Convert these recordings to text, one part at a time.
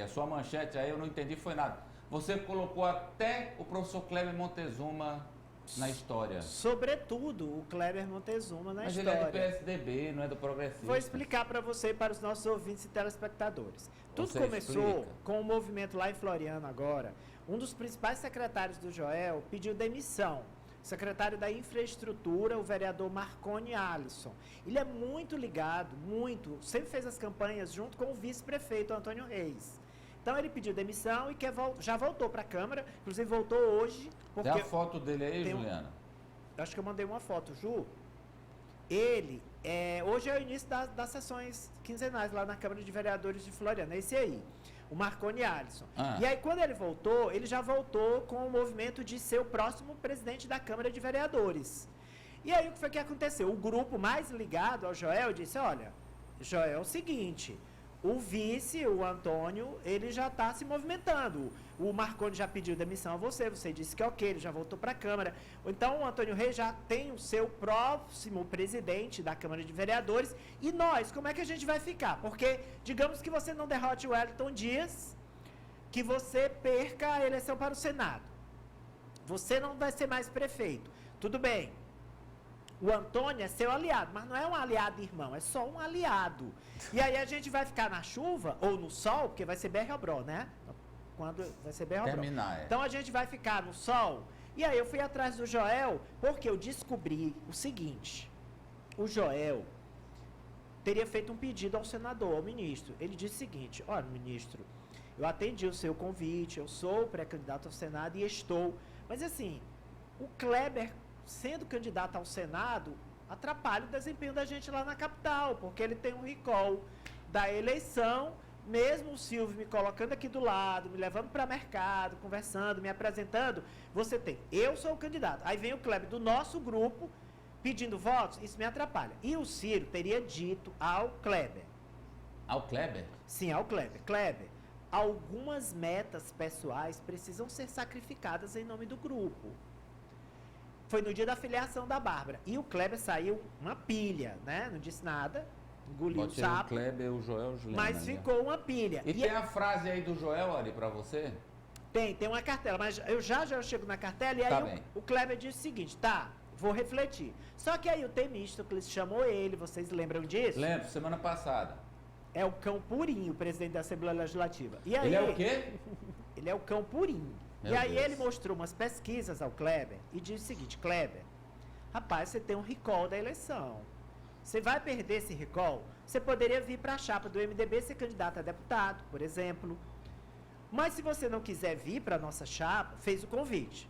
A sua manchete aí eu não entendi, foi nada. Você colocou até o professor Kleber Montezuma na história. Sobretudo o Kleber Montezuma na história. Mas ele é do PSDB, não é do Progressista. Vou explicar para você e para os nossos ouvintes e telespectadores. Tudo Você começou explica. com um movimento lá em Floriano agora. Um dos principais secretários do Joel pediu demissão. Secretário da Infraestrutura, o vereador Marconi Alisson. Ele é muito ligado, sempre fez as campanhas junto com o vice-prefeito Antônio Reis. Então ele pediu demissão e já voltou para a Câmara, inclusive voltou hoje. Tem a foto dele aí, Juliana? Acho que eu mandei uma foto, Ju. Ele, hoje é o início das sessões quinzenais lá na Câmara de Vereadores de Floriano, esse aí, o Marconi Alisson. E aí, quando ele voltou, ele já voltou com o movimento de ser o próximo presidente da Câmara de Vereadores. E aí, o que foi que aconteceu? O grupo mais ligado ao Joel disse, olha, Joel, é o seguinte... O vice, o Antônio, ele já está se movimentando. O Marconi já pediu demissão a você disse que é ok, ele já voltou para a Câmara. Então, o Antônio Reis já tem o seu próximo presidente da Câmara de Vereadores. E nós, como é que a gente vai ficar? Porque, digamos que você não derrote o Wellington Dias, que você perca a eleição para o Senado. Você não vai ser mais prefeito. Tudo bem. O Antônio é seu aliado, mas não é um aliado irmão, é só um aliado. E aí a gente vai ficar na chuva ou no sol, porque vai ser berrobró, né? Quando vai ser berrobró. Então a gente vai ficar no sol. E aí eu fui atrás do Joel, porque eu descobri o seguinte. O Joel teria feito um pedido ao senador, ao ministro. Ele disse o seguinte, olha, ministro, eu atendi o seu convite, eu sou pré-candidato ao Senado e estou. Mas assim, o Kleber... sendo candidato ao Senado, atrapalha o desempenho da gente lá na capital, porque ele tem um recall da eleição, mesmo o Silvio me colocando aqui do lado, me levando para mercado, conversando, me apresentando, você tem, eu sou o candidato. Aí vem o Kleber do nosso grupo pedindo votos, isso me atrapalha. E o Ciro teria dito ao Kleber. Ao Kleber? Sim, ao Kleber. Kleber, algumas metas pessoais precisam ser sacrificadas em nome do grupo. Foi no dia da filiação da Bárbara. E o Kleber saiu uma pilha, né? Não disse nada, engoliu o sapo. O Kleber, o Joel, o Juliana. Mas ficou uma pilha. E tem a frase aí do Joel, ali, pra você? Tem uma cartela, mas eu já chego na cartela e aí o Kleber disse o seguinte, tá, vou refletir. Só que aí o Temístocles chamou ele, vocês lembram disso? Lembro, semana passada. É o cão purinho, o presidente da Assembleia Legislativa. E aí, ele é o quê? Ele é o cão purinho. Meu e aí Deus. ele mostrou umas pesquisas ao Kleber e disse o seguinte, Kleber, rapaz, você tem um recall da eleição. Você vai perder esse recall? Você poderia vir para a chapa do MDB ser candidato a deputado, por exemplo. Mas se você não quiser vir para a nossa chapa, fez o convite.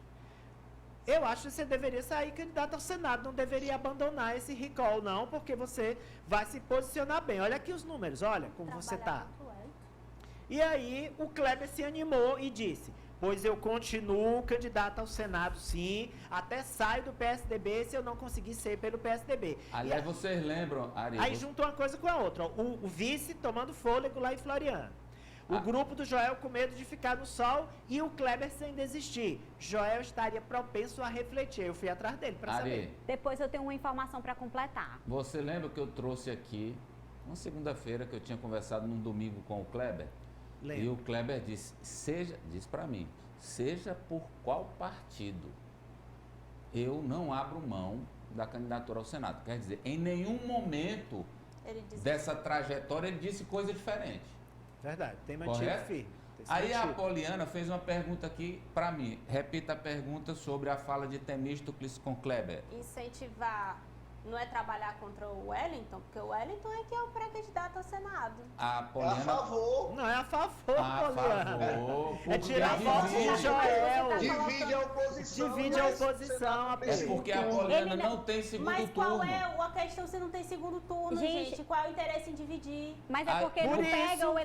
Eu acho que você deveria sair candidato ao Senado, não deveria abandonar esse recall, não, porque você vai se posicionar bem. Olha aqui os números, olha como você está. E aí o Kleber se animou e disse... Pois eu continuo candidato ao Senado, sim, até saio do PSDB se eu não conseguir ser pelo PSDB. Aliás, vocês lembram, Ari? Aí juntou uma coisa com a outra. O vice tomando fôlego lá em Floriano. O grupo do Joel com medo de ficar no sol e o Kleber sem desistir. Joel estaria propenso a refletir. Eu fui atrás dele para saber. Depois eu tenho uma informação para completar. Você lembra que eu trouxe aqui, uma segunda-feira, que eu tinha conversado num domingo com o Kleber? Lembro. E o Kleber disse para mim, seja por qual partido, eu não abro mão da candidatura ao Senado. Quer dizer, em nenhum momento dessa trajetória ele disse coisa diferente. Verdade, tem mantido firme. Aí a Poliana fez uma pergunta aqui para mim. Repita a pergunta sobre a fala de Temístocles com Kleber. Incentivar não é trabalhar contra o Wellington, porque o Wellington é que é o pré-candidato ao Senado. A Poliana... É a favor. Não é a favor, Poliana. É tirar votos de Joel. Divide a oposição. Divide a oposição. É porque a Poliana não tem segundo mas turno. Mas qual é a questão se não tem segundo turno, gente? Qual é o interesse em dividir? Mas é porque não pega o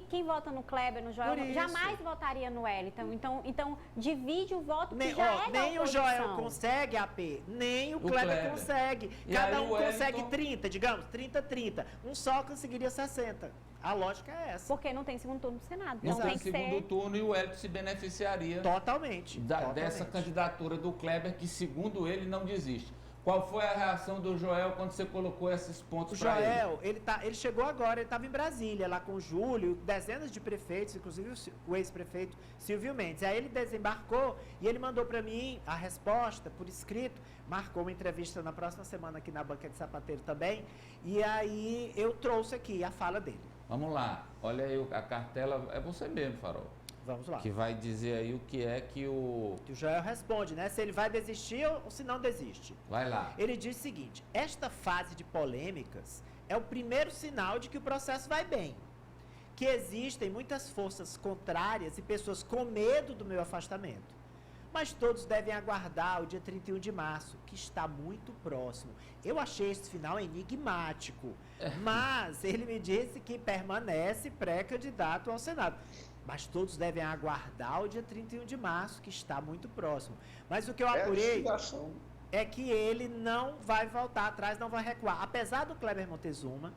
quem vota no Kleber, no Joel, jamais votaria no Wellington. Então divide o voto que já é da oposição. Nem o Joel consegue, AP, nem o Kleber consegue. Cada um consegue 30, digamos, 30-30. Um só conseguiria 60. A lógica é essa. Porque não tem segundo turno no Senado. Não tem segundo turno e o Wellington se beneficiaria totalmente dessa candidatura do Kleber, que segundo ele não desiste. Qual foi a reação do Joel quando você colocou esses pontos para ele? O Joel, ele chegou agora, ele estava em Brasília, lá com o Júlio, dezenas de prefeitos, inclusive o ex-prefeito Silvio Mendes. Aí ele desembarcou e ele mandou para mim a resposta por escrito, marcou uma entrevista na próxima semana aqui na Banca de Sapateiro também, e aí eu trouxe aqui a fala dele. Vamos lá, olha aí a cartela, é você mesmo, Farol. Vamos lá. Que vai dizer aí o que é que o... Que o Joel responde, né? Se ele vai desistir ou se não desiste. Vai lá. Ele diz o seguinte: esta fase de polêmicas é o primeiro sinal de que o processo vai bem. Que existem muitas forças contrárias e pessoas com medo do meu afastamento. Mas todos devem aguardar o dia 31 de março, que está muito próximo. Eu achei esse final enigmático, mas ele me disse que permanece pré-candidato ao Senado. Mas todos devem aguardar o dia 31 de março, que está muito próximo. Mas o que eu apurei é que ele não vai voltar atrás, não vai recuar. Apesar do Kleber Montezuma,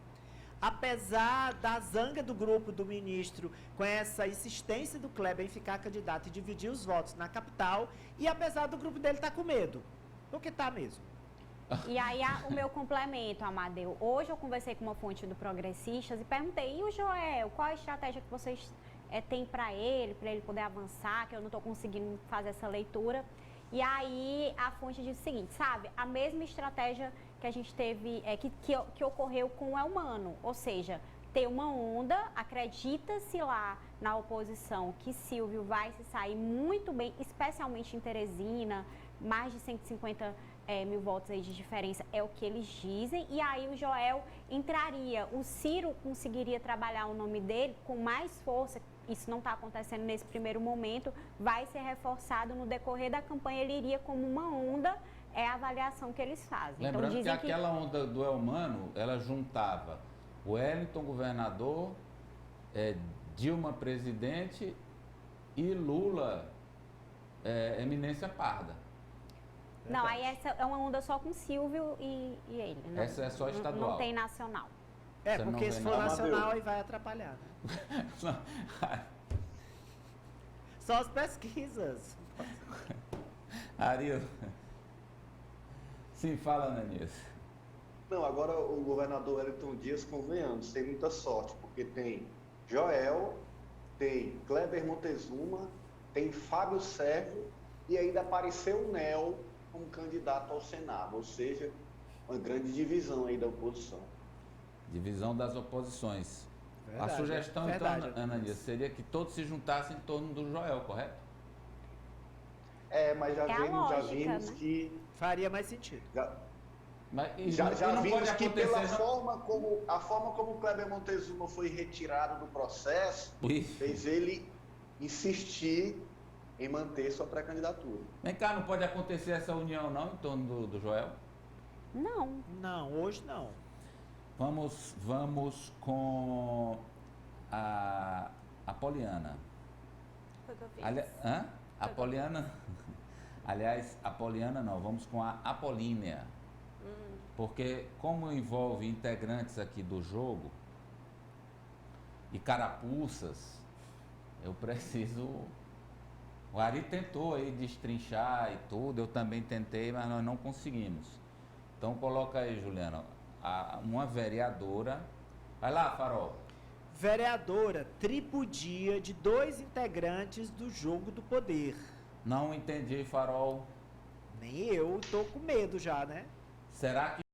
apesar da zanga do grupo do ministro com essa insistência do Kleber em ficar candidato e dividir os votos na capital, e apesar do grupo dele estar com medo. Porque está mesmo. E aí, o meu complemento, Amadeu. Hoje eu conversei com uma fonte do Progressistas e perguntei, e o Joel, qual a estratégia que vocês têm para ele poder avançar, que eu não estou conseguindo fazer essa leitura. E aí a fonte diz o seguinte, sabe, a mesma estratégia que a gente teve, que ocorreu com o Elmano, ou seja, ter uma onda, acredita-se lá na oposição que Silvio vai se sair muito bem, especialmente em Teresina, mais de 150 mil votos aí de diferença, é o que eles dizem, e aí o Joel entraria, o Ciro conseguiria trabalhar o nome dele com mais força. Isso não está acontecendo nesse primeiro momento, vai ser reforçado no decorrer da campanha, ele iria como uma onda, é a avaliação que eles fazem. Lembrando então, dizem que aquela onda do Elmano, ela juntava o Wellington governador, Dilma presidente e Lula eminência parda. Não, aí essa é uma onda só com Silvio e ele. Não, essa é só estadual. Não tem nacional. Você porque se for nacional aí vai atrapalhar, né? Só as pesquisas. Ari, sim, fala, Ananias. Não, agora o governador Wellington Dias, convenhamos, tem muita sorte, porque tem Joel, tem Kleber Montezuma, tem Fábio Sérgio e ainda apareceu o Nel como candidato ao Senado, ou seja, uma grande divisão aí da oposição. Divisão das oposições. Verdade, a sugestão, verdade, então, Ananias, seria que todos se juntassem em torno do Joel, correto? Mas já vimos né? que... Faria mais sentido. Já vimos que a forma como o Kleber Montezuma foi retirado do processo, fez ele insistir em manter sua pré-candidatura. Vem cá, não pode acontecer essa união não em torno do Joel? Não. Não, hoje não. Vamos com a Poliana. Foi o que eu fiz. A Poliana... Aliás, a Poliana não, vamos com a Apolínea. Porque como envolve integrantes aqui do jogo e carapuças, eu preciso... O Ari tentou aí destrinchar e tudo, eu também tentei, mas nós não conseguimos. Então coloca aí, Juliana, uma vereadora. Vai lá, Farol. Vereadora tripudia de 2 integrantes do Jogo do Poder. Não entendi, Farol. Nem eu, tô com medo já, né? Será que